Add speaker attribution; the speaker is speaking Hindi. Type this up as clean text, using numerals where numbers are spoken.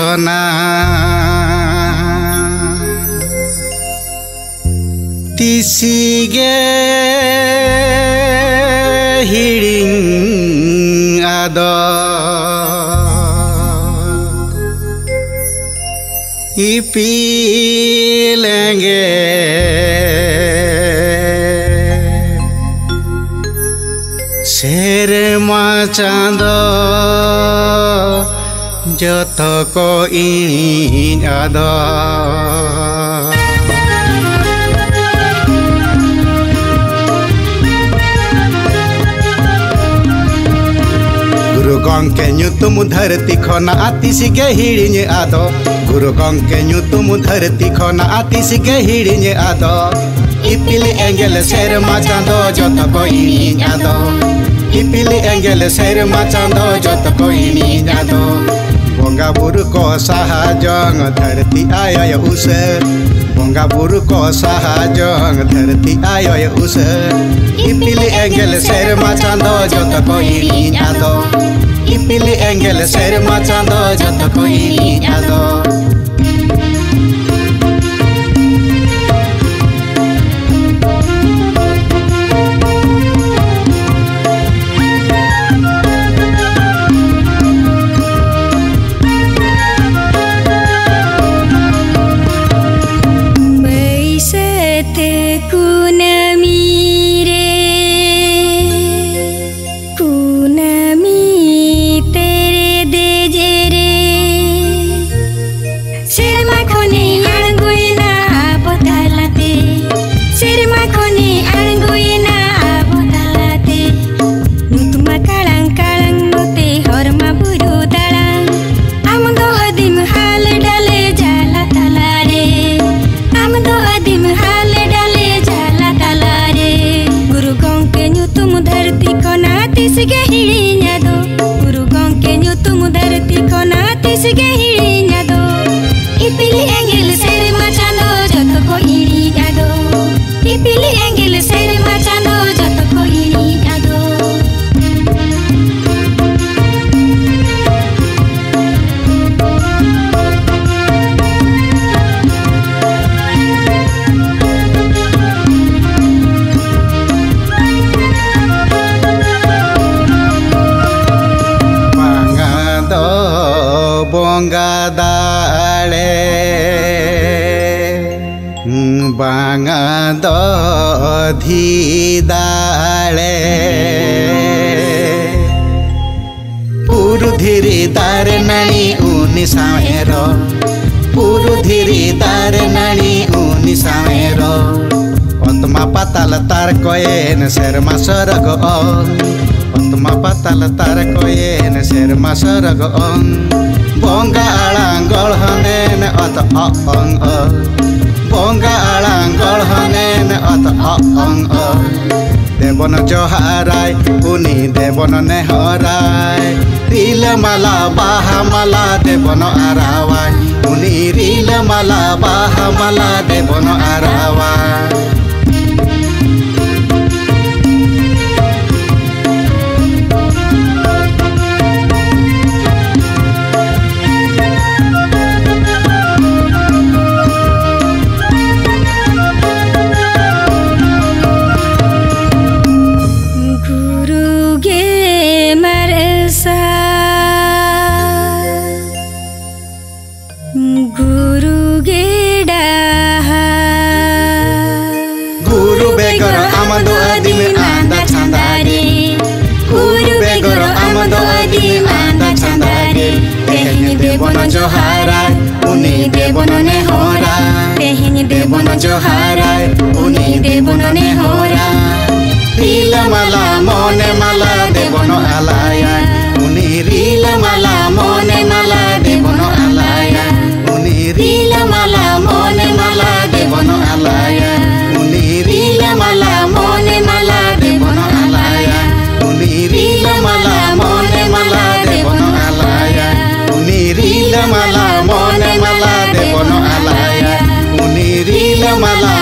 Speaker 1: खना तिसिगे हिडिंग आद इपिलेंगे सेरमा चाँद जतको इनिङ आद गुरु गंके ᱧᱩᱛᱩᱢ धरती खना आतिसिगे हिडिंग आद गुरु गंके ᱧᱩᱛᱩᱢ धरती खना आतिसिगे हिडिंग आद इपिल एंगेल सेरमा चाँद जतको इनिङ आद इपिल एंगेल सेरमा चाँद जतको इनिङ आद बोंगा बुरु को साहाजंग धरती आय उसे बोंगा बुरु को साहाजंग धरती आय उसे इपिल एंगेल सेरमा चाँद जतको इनिङ आद इपिल एंगेल सेरमा चाँद जतको इनिङ आद तिसिगे हिडिंग आद गुरु गंके ᱧᱩᱛᱩᱢ धरती खना तिसिगे हिडिंग आद इपिल एंगेल सेरमा चाँद जतको इनिङ आद इपिल एंगेल सेरमा चाँद जतको इनिङ आद बोंगा दाले बांगा दधी दाले पुरु धीरी दार नानी उनी सामेरो पुरु धीरी दार नानी उनी सामेरो ओतमा पाताल तार कोयेन सेरमा सरग ओतमा पाताल तार कोयेन सेरमा सरग बोंगा आलांगल हनेन अत अंग बोंगा आलांगल हनेन अत अंग देवन जोहाराय उनी देवन नेहराय रील माला बाहा माला देवन आरावाय उनी रील माला बाहा माला देवन आरावाय गुरु बेगर आमदो आदिम आंदा छंदारे गुरु बेगर आमदो आदिम आंदा छंदारे तेहनी देवन जोहाराय उनी देवन नेहरा तेहनी देवन जोहाराय उनी देवन नेहरा रील माला मने माला देवन आलाया उनी रील माला मने माला देवन आलाया उनी रील माला मने माला देवन आलाया उनी रील माला मने माला देवन आलाया उनी रील माला मने माला देवन आलाया उनी रील माला मने माला देवन आलाया उनी रील माला